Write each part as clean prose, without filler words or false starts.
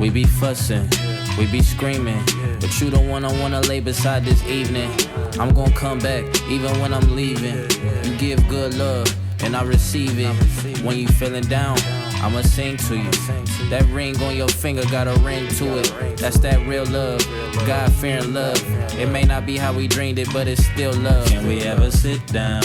We be fussing, we be screaming, but you the one I wanna lay beside this evening. I'm gonna come back even when I'm leaving. You give good love and I receive it. When you feeling down, I'ma sing to you. That ring on your finger got a ring to it. That's that real love, God-fearing love. It may not be how we dreamed it, but it's still love. Can we ever sit down?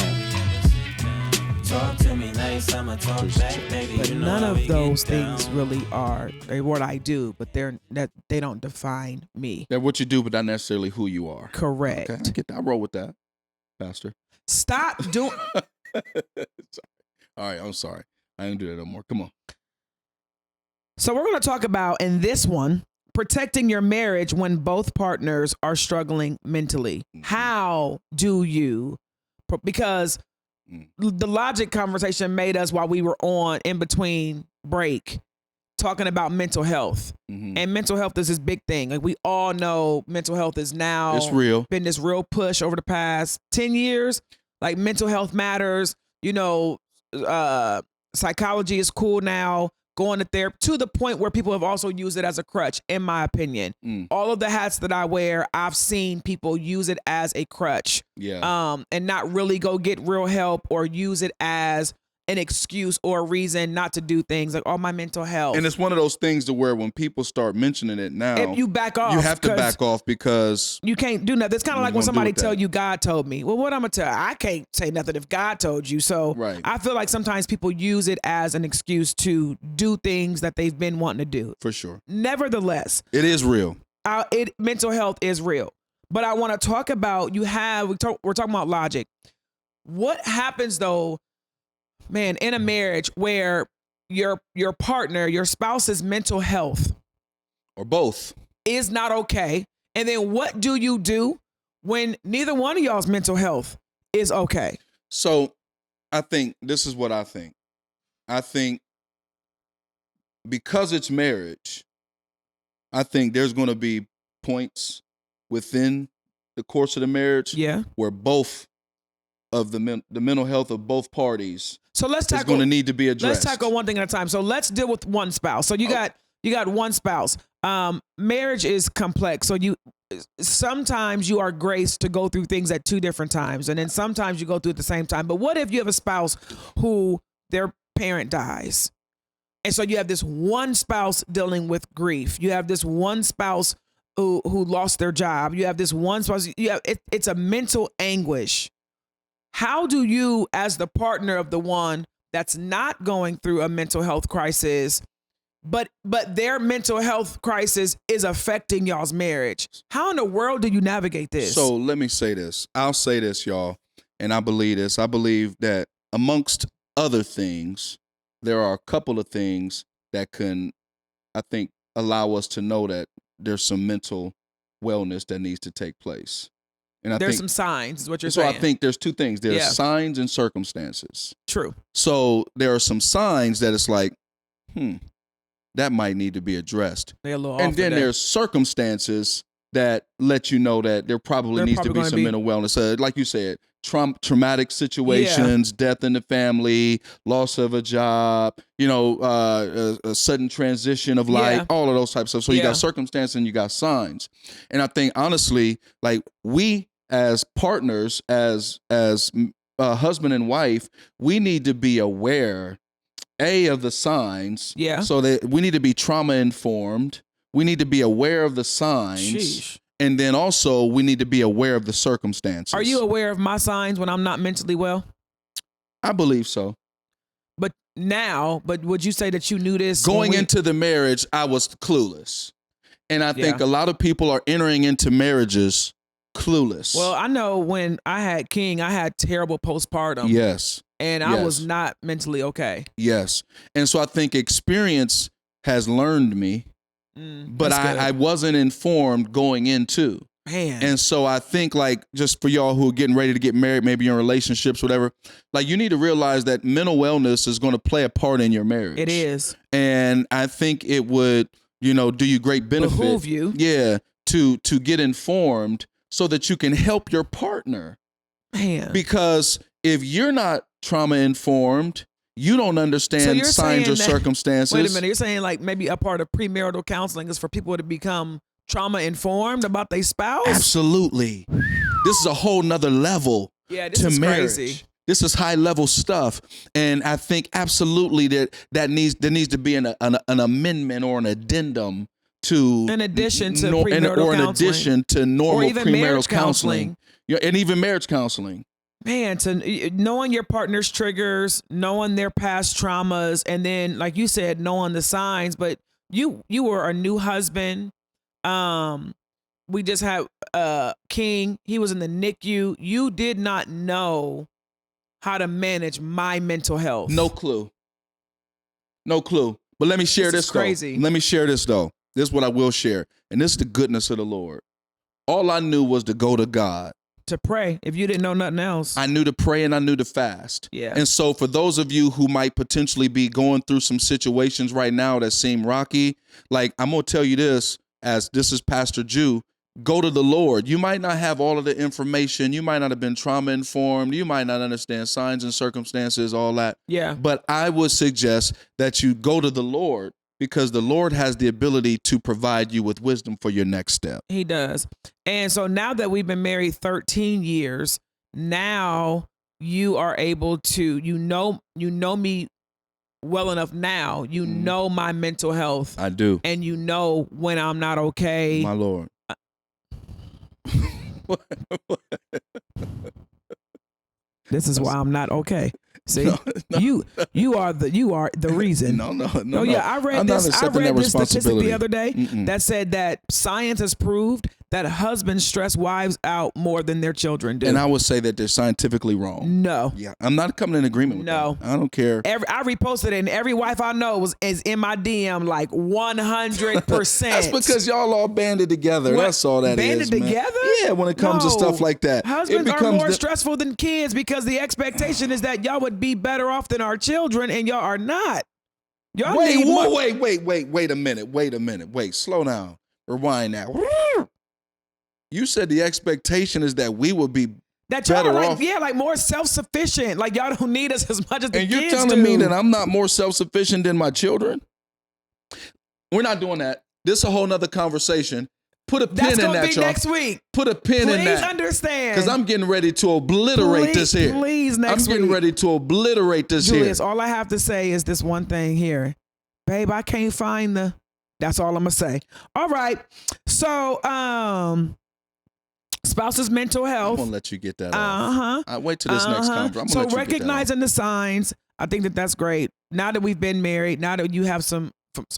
Talk to me nice, I'ma talk back, baby. But You know none how of we those get down. things really are what I do, but they don't define me. They're what you do, but not necessarily who you are. Correct. Okay, I get that. I roll with that, Pastor. Stop doing. All right, I'm sorry. I didn't do that no more. Come on. So we're going to talk about in this one protecting your marriage when both partners are struggling mentally. How do you? Because the logic conversation made us while we were on in between break talking about mental health. And mental health is this big thing. Like we all know mental health is now It's real. been this real push over the past 10 years. Like mental health matters, psychology is cool now, going to therapy to the point where people have also used it as a crutch, in my opinion. All of the hats that I wear, I've seen people use it as a crutch. And not really go get real help or use it as an excuse or a reason not to do things like, my mental health. And it's one of those things to where when people start mentioning it now, if you back off, you have to back off because you can't do nothing. It's kind of like when somebody tell you God told me. Well, what I'm gonna tell you? I can't say nothing if God told you. So Right. I feel like sometimes people use it as an excuse to do things that they've been wanting to do. for sure. Nevertheless, It is real. mental health is real. But I want to talk about we're talking about logic. What happens though, man, in a marriage where your partner, your spouse's mental health Or both. is not okay, and then what do you do when neither one of y'all's mental health is okay? So I think this is what I think. I think because it's marriage, I think there's going to be points within the course of the marriage Yeah. where both of the mental health of both parties So let's is tackle. going to need to be addressed. Let's tackle one thing at a time. So let's deal with one spouse. So you got one spouse. Marriage is complex. So sometimes you are graced to go through things at two different times, and then sometimes you go through at the same time. But what if you have a spouse who their parent dies, and so you have this one spouse dealing with grief. You have this one spouse who lost their job. You have this one spouse. It's a mental anguish. How do you, as the partner of the one that's not going through a mental health crisis, but their mental health crisis is affecting y'all's marriage, how in the world do you navigate this? So let me say this. I'll say this, y'all, and I believe this. I believe that amongst other things, there are a couple of things that can, I think, allow us to know that there's some mental wellness that needs to take place. And there's some signs, is what you're saying. So I think there's two things. There's signs and circumstances. True. So there are some signs that it's like, that might need to be addressed. They're a little And off then today. there's circumstances that let you know that there probably needs to be some mental wellness. Like you said, traumatic situations, death in the family, loss of a job, a sudden transition of life, all of those types of stuff. So you got circumstances and you got signs. And I think honestly, like we as partners, as husband and wife, we need to be aware of the signs. Yeah. So that we need to be trauma informed. We need to be aware of the signs. Sheesh. And then also we need to be aware of the circumstances. Are you aware of my signs when I'm not mentally well? I believe so. But would you say that you knew this? Going into the marriage, I was clueless. And I think a lot of people are entering into marriages clueless. Well, I know when I had King, I had terrible postpartum. Yes. And I was not mentally okay. Yes. And so I think experience has learned me, but I wasn't informed going into. Man. And so I think like just for y'all who are getting ready to get married, maybe in relationships, whatever, like you need to realize that mental wellness is going to play a part in your marriage. It is. And I think it would, do you great benefit. Behoove you. Yeah. To get informed so that you can help your partner. Man. Because if you're not trauma informed you don't understand signs or circumstances. Wait a minute, you're saying like maybe a part of premarital counseling is for people to become trauma informed about their spouse? Absolutely. This is a whole nother level this to is marriage. crazy. This is high level stuff, and I think absolutely there needs to be an amendment or an addendum to in addition to premarital in addition to normal premarital counseling. And even marriage counseling. Man, to knowing your partner's triggers, knowing their past traumas, and then, like you said, knowing the signs. But you were a new husband. We just had King. He was in the NICU. You did not know how to manage my mental health. No clue. But let me share this. Crazy. Let me share this though. This is what I will share, and this is the goodness of the Lord. All I knew was to go to God. To pray, if you didn't know nothing else. I knew to pray and I knew to fast. Yeah. And so for those of you who might potentially be going through some situations right now that seem rocky, like I'm going to tell you this, as this is Pastor Jew, go to the Lord. You might not have all of the information. You might not have been trauma informed. You might not understand signs and circumstances, all that. Yeah. But I would suggest that you go to the Lord, because the Lord has the ability to provide you with wisdom for your next step. He does. And so now that we've been married 13 years, now you are able to, you know me well enough now. You know my mental health. I do. And you know when I'm not okay. My Lord. This is why I'm not okay. See, you are the reason. No. Yeah, I read this statistic the other day that said that science has proved that husbands stress wives out more than their children do. And I would say that they're scientifically wrong. No. Yeah, I'm not coming in agreement with that. I don't care. I reposted it, and every wife I know is in my DM like 100%. That's because y'all all banded together. That's all that banded is. Banded together? Yeah, when it comes to stuff like that. Husbands are more stressful than kids because the expectation is that y'all would be better off than our children, and y'all are not. Y'all wait a minute. Wait, slow down. Rewind now. You said the expectation is that we would be that y'all better are off. like more self-sufficient. Like y'all don't need us as much as the kids do. And you're telling me that I'm not more self-sufficient than my children? We're not doing that. This is a whole nother conversation. Put a pin in that, y'all. That's going to be next week. Put a pin in that. Please understand. Because I'm getting ready to obliterate this here. Please, next week. I'm getting ready to obliterate this Julius, here. all I have to say is this one thing here. Babe, I can't find the... That's all I'm going to say. All right. So, spouse's mental health. I'm going to let you get that off. I wait till this next conference. So recognizing the signs, I think that's great. Now that we've been married, now that you have some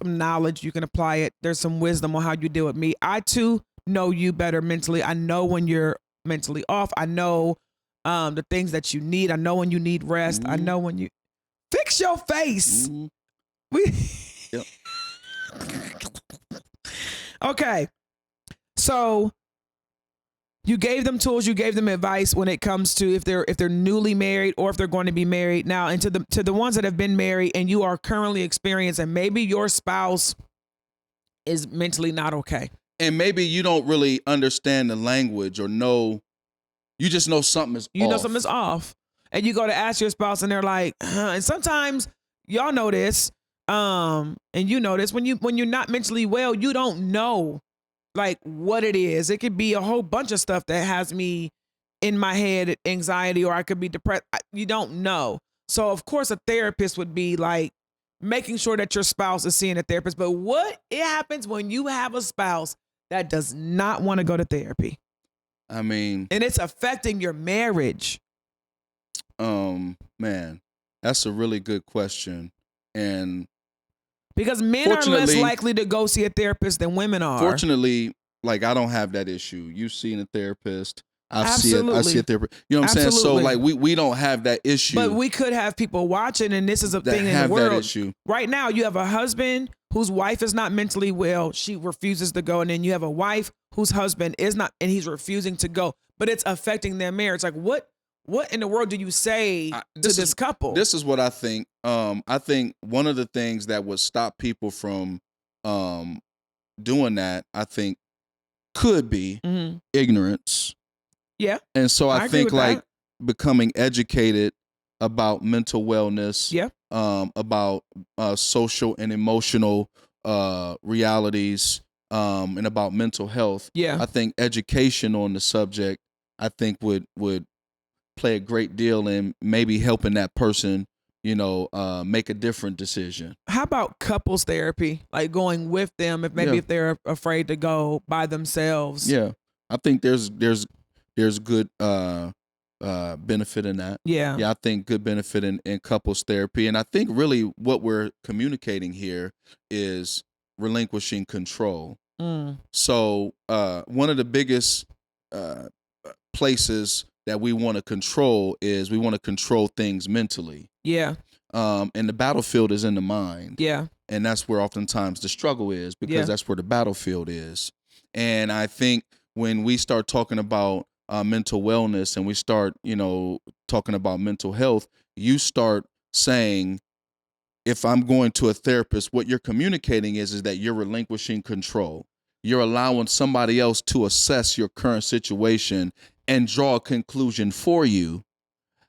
knowledge, you can apply it. There's some wisdom on how you deal with me. I too know you better mentally. I know when you're mentally off. I know the things that you need. I know when you need rest. I know when you fix your face. Yep. Okay. So you gave them tools, you gave them advice when it comes to if they're newly married or if they're going to be married. Now, and to the ones that have been married and you are currently experiencing, maybe your spouse is mentally not okay. And maybe you don't really understand the language or know, you just know something is off. You know something is off. And you go to ask your spouse and they're like, and sometimes y'all know this, and you know this, when you're not mentally well, you don't know like what it is. It could be a whole bunch of stuff that has me in my head, anxiety, or I could be depressed. You don't know. So of course a therapist would be like making sure that your spouse is seeing a therapist. But what happens when you have a spouse that does not want to go to therapy? I mean, and it's affecting your marriage. Man, that's a really good question. And because men are less likely to go see a therapist than women are. Fortunately, like I don't have that issue. You've seen a therapist. I see a therapist. You know what I'm saying? So like we don't have that issue. But we could have people watching, and this is a thing in the world. That issue. Right now, you have a husband whose wife is not mentally well. She refuses to go. And then you have a wife whose husband is not, and he's refusing to go. But it's affecting their marriage. Like what in the world do you say to this couple? This is what I think. I think one of the things that would stop people from doing that, I think, could be ignorance. Yeah. And so I think like becoming educated about mental wellness. Yeah. about social and emotional realities and about mental health. Yeah. I think education on the subject, I think would play a great deal in maybe helping that person, make a different decision. How about couples therapy? Like going with them if they're afraid to go by themselves. Yeah. I think there's good benefit in that. Yeah. Yeah, I think good benefit in couples therapy. And I think really what we're communicating here is relinquishing control. So one of the biggest places that we want to control is we want to control things mentally. Yeah. And the battlefield is in the mind. Yeah. And that's where oftentimes the struggle is, because that's where the battlefield is. And I think when we start talking about mental wellness and we start, talking about mental health, you start saying, if I'm going to a therapist, what you're communicating is that you're relinquishing control. You're allowing somebody else to assess your current situation and draw a conclusion for you,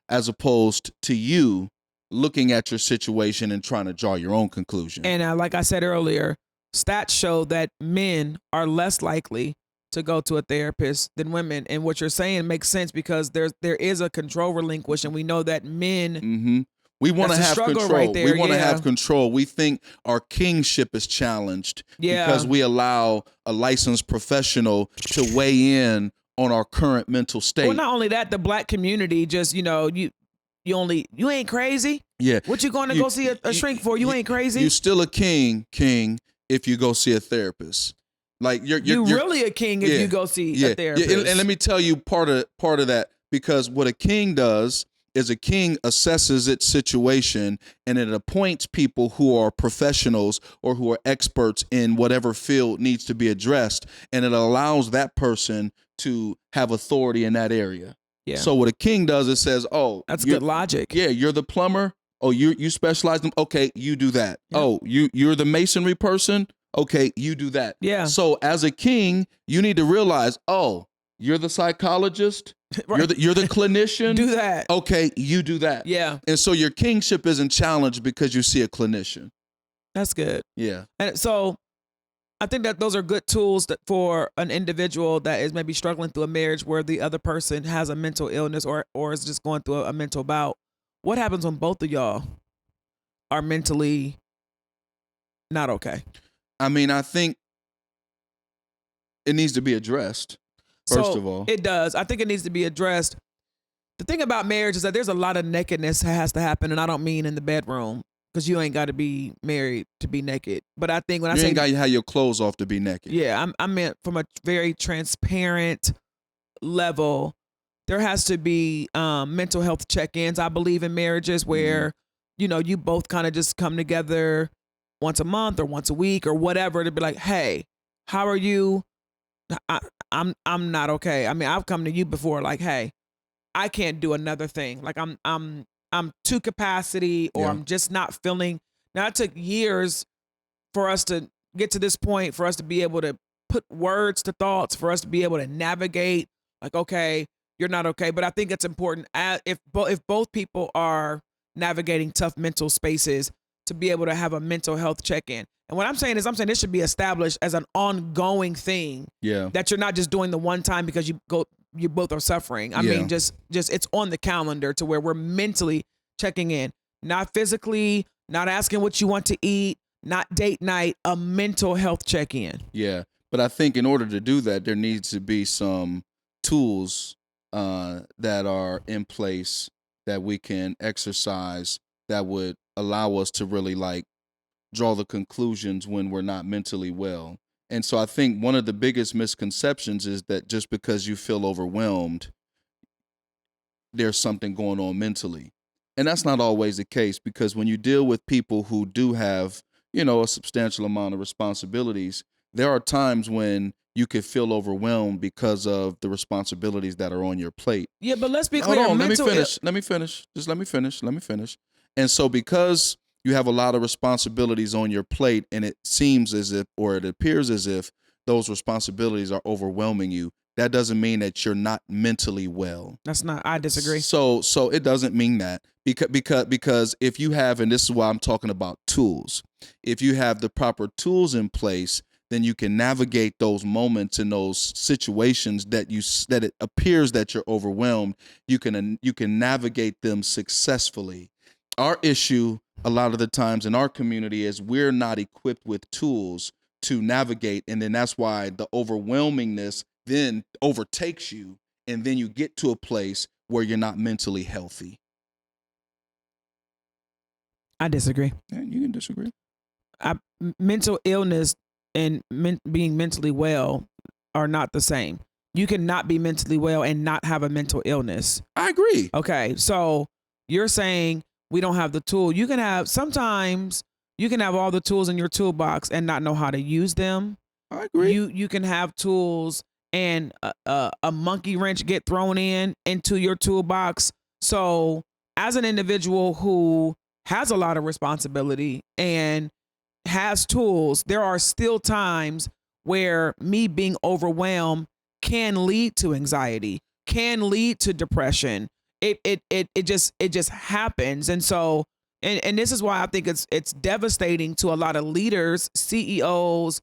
as opposed to you looking at your situation and trying to draw your own conclusion. And like I said earlier, stats show that men are less likely to go to a therapist than women. And what you're saying makes sense, because there is a control relinquish, and we know that men. We want to have control. Right there. We want to have control. We think our kingship is challenged because we allow a licensed professional to weigh in on our current mental state. Well, not only that, the black community just, you ain't crazy. Yeah. What you going to go see a shrink for? You ain't crazy. You still a king, if you go see a therapist. Like you're really a king if you go see a therapist. Yeah. And let me tell you part of that, because what a king does is a king assesses its situation and it appoints people who are professionals or who are experts in whatever field needs to be addressed, and it allows that person to have authority in that area. Yeah. So what a king does, it says, "Oh, that's good logic." Yeah, you're the plumber. Oh, you specialize in. Okay, you do that. Yeah. Oh, you're the masonry person. Okay, you do that. Yeah. So as a king, you need to realize, oh, you're the psychologist. Right. You're the clinician. Do that. Okay, you do that. Yeah. And so your kingship isn't challenged because you see a clinician. That's good. Yeah. And so I think that those are good tools for an individual that is maybe struggling through a marriage where the other person has a mental illness or is just going through a mental bout. What happens when both of y'all are mentally not okay? I mean, I think it needs to be addressed. First of all, it does. I think it needs to be addressed. The thing about marriage is that there's a lot of nakedness that has to happen, and I don't mean in the bedroom, because you ain't got to be married to be naked. But I think when I say you ain't got to have your clothes off to be naked. Yeah, I meant from a very transparent level. There has to be mental health check-ins. I believe in marriages where you both kind of just come together once a month or once a week or whatever to be like, hey, how are you? I'm not okay. I mean, I've come to you before like, hey, I can't do another thing. Like I'm to capacity, or I'm just not feeling. Now it took years for us to get to this point, for us to be able to put words to thoughts, for us to be able to navigate like, okay, you're not okay. But I think it's important if both people are navigating tough mental spaces to be able to have a mental health check-in. And what I'm saying is, this should be established as an ongoing thing. Yeah. That you're not just doing the one time because you both are suffering. I mean, just it's on the calendar to where we're mentally checking in, not physically, not asking what you want to eat, not date night, a mental health check-in. Yeah. But I think in order to do that, there needs to be some tools that are in place that we can exercise that would allow us to really draw the conclusions when we're not mentally well. And so I think one of the biggest misconceptions is that just because you feel overwhelmed, there's something going on mentally. And that's not always the case, because when you deal with people who do have, a substantial amount of responsibilities, there are times when you could feel overwhelmed because of the responsibilities that are on your plate. Yeah, but let's be clear. Hold on, let me finish. Just let me finish. And so because you have a lot of responsibilities on your plate, and it seems as if, or it appears as if, those responsibilities are overwhelming you, that doesn't mean that you're not mentally well. I disagree. So it doesn't mean that because if you have, and this is why I'm talking about tools, if you have the proper tools in place, then you can navigate those moments and those situations that it appears that you're overwhelmed. You can navigate them successfully. Our issue a lot of the times in our community is we're not equipped with tools to navigate, and then that's why the overwhelmingness then overtakes you, and then you get to a place where you're not mentally healthy. I disagree. Yeah, you can disagree. Mental illness and being mentally well are not the same. You cannot be mentally well and not have a mental illness. I agree. Okay, so you're saying we don't have the tool. Sometimes you can have all the tools in your toolbox and not know how to use them. I agree. You can have tools and a monkey wrench get thrown into your toolbox. So as an individual who has a lot of responsibility and has tools, there are still times where me being overwhelmed can lead to anxiety, can lead to depression. It just happens. And so, and this is why I think it's devastating to a lot of leaders, CEOs,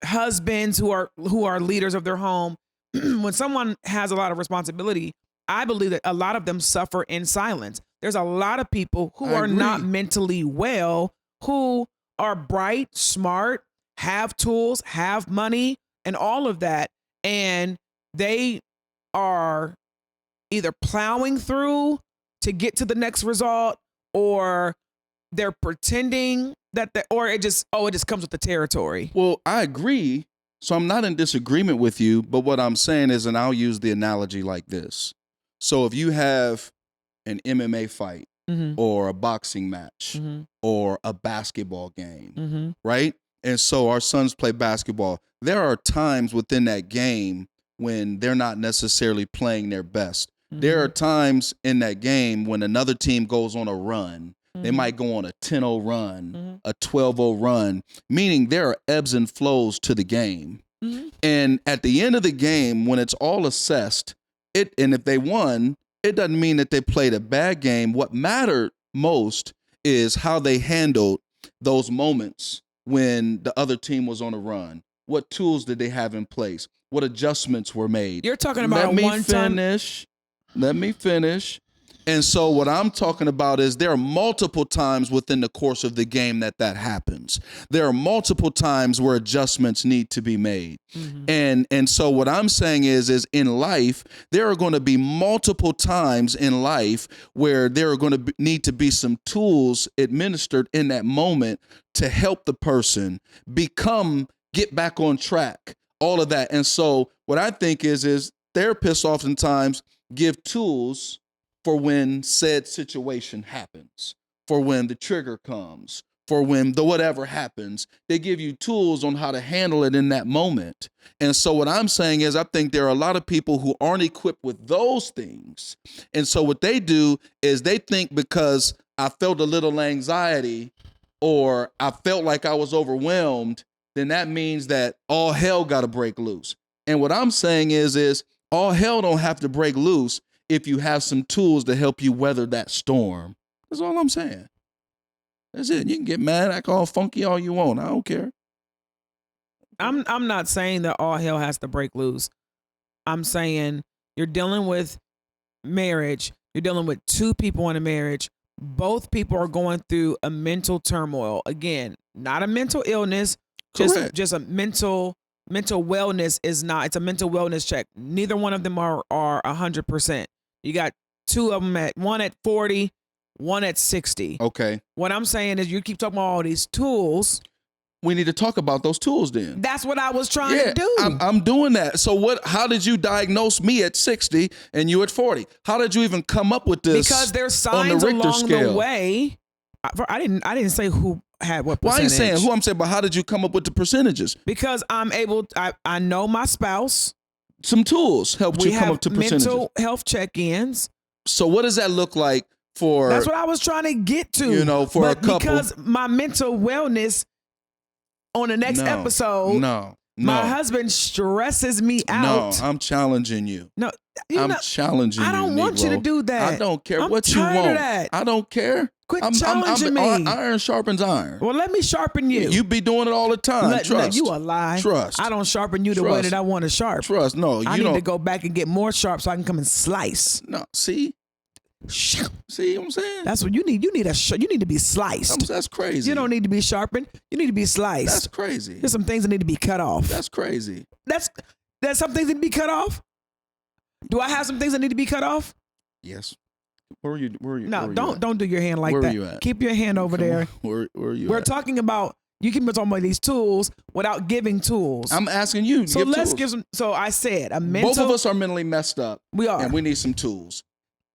husbands who are leaders of their home. When someone has a lot of responsibility, I believe that a lot of them suffer in silence. There's a lot of people who are not mentally well, who are bright, smart, have tools, have money, and all of that. And they are either plowing through to get to the next result, or they're pretending or it just comes with the territory. Well, I agree. So I'm not in disagreement with you, but what I'm saying is, and I'll use the analogy like this. So if you have an MMA fight or a boxing match or a basketball game, right? And so our sons play basketball. There are times within that game when they're not necessarily playing their best. There are times in that game when another team goes on a run. They might go on a 10-0 run, a 12-0 run, meaning there are ebbs and flows to the game. And at the end of the game, when it's all assessed, and if they won, it doesn't mean that they played a bad game. What mattered most is how they handled those moments when the other team was on a run. What tools did they have in place? What adjustments were made? You're talking about Let me finish. And so what I'm talking about is there are multiple times within the course of the game that happens. There are multiple times where adjustments need to be made. And so what I'm saying is in life, there are going to be multiple times in life where there are going to need to be some tools administered in that moment to help the person get back on track, all of that. And so what I think is therapists oftentimes give tools for when said situation happens, for when the trigger comes, for when the whatever happens. They give you tools on how to handle it in that moment. And so what I'm saying is I think there are a lot of people who aren't equipped with those things. And so what they do is they think because I felt a little anxiety or I felt like I was overwhelmed, then that means that all hell got to break loose. And what I'm saying is all hell don't have to break loose if you have some tools to help you weather that storm. That's all I'm saying. That's it. You can get mad, act all funky all you want. I don't care. I'm not saying that all hell has to break loose. I'm saying you're dealing with marriage. You're dealing with two people in a marriage. Both people are going through a mental turmoil. Again, not a mental illness, just a mental wellness is not. It's a mental wellness check. Neither one of them are 100%. You got two of them one at 40, one at 60. Okay. What I'm saying is you keep talking about all these tools. We need to talk about those tools then. That's what I was trying to do. I'm doing that. So how did you diagnose me at 60 and you at 40? How did you even come up with this? Because there's signs along the way. I didn't say who had what percentage. Well, I ain't saying who, I'm saying, but how did you come up with the percentages? Because I know my spouse. Some tools helped you come up to percentages. Mental health check-ins. So what does that look like for? That's what I was trying to get to. For a couple. Because my mental wellness on the next episode. No. My husband stresses me out. No, I'm challenging you. No, I'm challenging you. I don't want you to do that. I don't care I'm what you tired want. Of that. I don't care. Quit challenging me. Iron sharpens iron. Well, let me sharpen you. You be doing it all the time. Trust. You a lie. Trust. I don't sharpen you the way that I want to sharp. Trust. No, I need to go back and get more sharp so I can come and slice. No, see what I'm saying? That's what you need. You need to be sliced. That's crazy. You don't need to be sharpened. You need to be sliced. That's crazy. There's some things that need to be cut off. That's crazy. There's some things that need to be cut off. Do I have some things that need to be cut off? Yes. Where are you? No, don't do your hand like that. Where are you at? Keep your hand over there. Where are you? We're at? talking about. You can be talking about these tools without giving tools. I'm asking you. So let's give some. So I said a mental. Both of us are mentally messed up. We are, and we need some tools.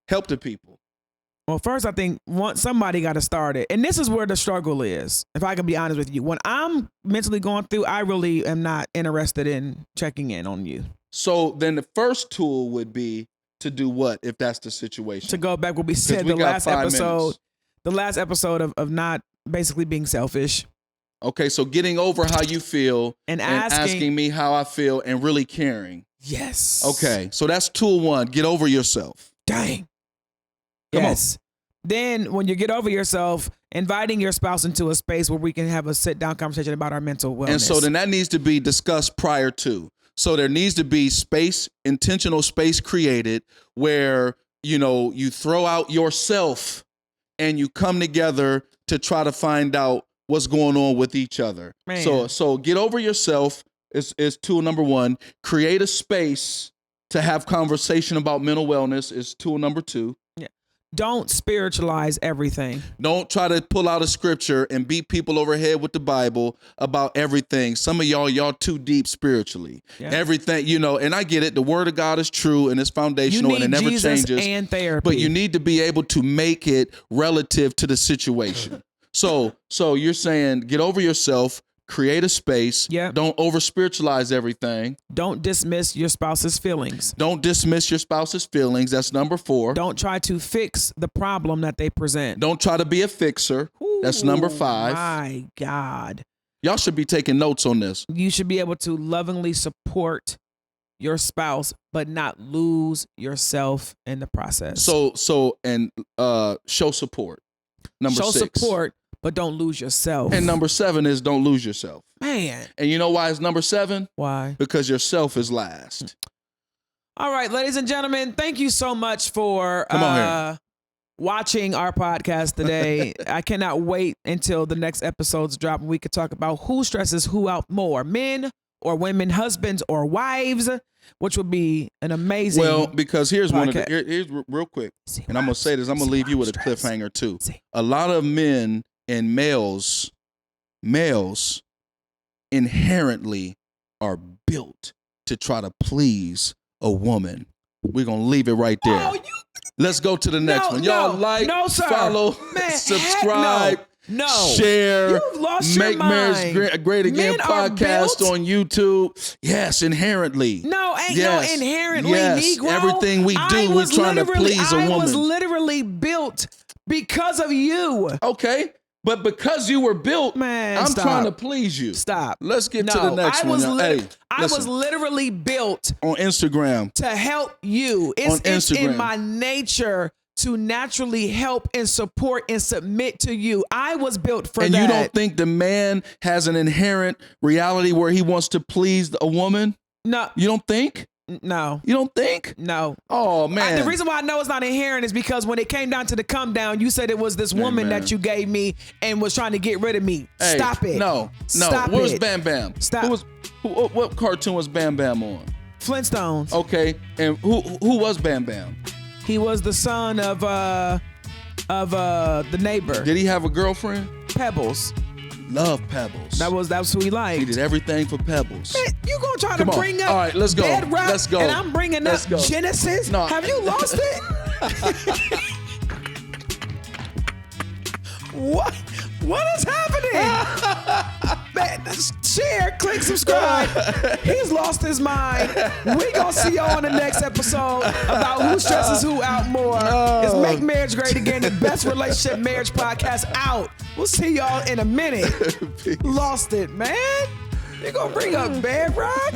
Help the people. Well, first, I think somebody got to start it. And this is where the struggle is, if I can be honest with you. When I'm mentally going through, I really am not interested in checking in on you. So then the first tool would be to do what if that's the situation? To go back what we said the last episode of not basically being selfish. Okay, so getting over how you feel and asking me how I feel and really caring. Yes. Okay, so that's tool one. Get over yourself. Dang. Come on. Then when you get over yourself, inviting your spouse into a space where we can have a sit-down conversation about our mental wellness. And so then that needs to be discussed prior to. So there needs to be intentional space created where, you throw out yourself and you come together to try to find out what's going on with each other. Man. So get over yourself is tool number one. Create a space to have conversation about mental wellness is tool number two. Don't spiritualize everything. Don't try to pull out a scripture and beat people over the head with the Bible about everything. Some of y'all too deep spiritually. Yeah. Everything, and I get it. The word of God is true and it's foundational and it never Jesus changes. And therapy. But you need to be able to make it relative to the situation. So you're saying get over yourself, create a space. Yep. Don't over spiritualize everything. Don't dismiss your spouse's feelings. Don't dismiss your spouse's feelings. That's number 4. Don't try to fix the problem that they present. Don't try to be a fixer. Ooh, that's number 5. My God. Y'all should be taking notes on this. You should be able to lovingly support your spouse, but not lose yourself in the process. So show support. Number 6. Show support, but don't lose yourself. And number 7 is don't lose yourself. Man. And you know why it's number 7? Why? Because yourself is last. All right, ladies and gentlemen, thank you so much for watching our podcast today. I cannot wait until the next episodes drop and we could talk about who stresses who out more, men or women, husbands or wives, which would be an amazing because here's podcast. Here's real quick, and I'm going to say this. I'm going to leave you with a cliffhanger too. A lot of men and males inherently are built to try to please a woman. We're going to leave it right there. Let's go to the next one. Y'all follow, subscribe, share, You've lost Make your mind. Marriage Great Again podcast on YouTube. Yes, inherently. Inherently, yes. Negro. Everything we do, we're trying to please a woman. I was literally built because of you. Okay. But because you were built, I'm trying to please you. Stop. Let's get to the next one. I was literally built on Instagram to help you. It's in my nature to naturally help and support and submit to you. I was built for that. And you don't think the man has an inherent reality where he wants to please a woman? No. You don't think? No. You don't think? No. Oh, man. The reason why I know it's not inherent is because when it came down to the come down, you said it was this woman that you gave me and was trying to get rid of me. Hey, Stop it. No. Stop Where's it. Bam Bam? Stop. What cartoon was Bam Bam on? Flintstones. Okay. And who was Bam Bam? He was the son of the neighbor. Did he have a girlfriend? Pebbles. Love Pebbles. That's who he liked. He did everything for Pebbles. Man, you gonna try to bring up all right, let's go. Bedrock, let's go. And I'm bringing up Genesis? No. Have you lost it? What is happening? Man, share, click, subscribe. He's lost his mind. We gonna see y'all on the next episode about who stresses who out more. It's Make Marriage Great Again, the best relationship marriage podcast out. We'll see y'all in a minute. Lost it, man. You gonna bring up bedrock?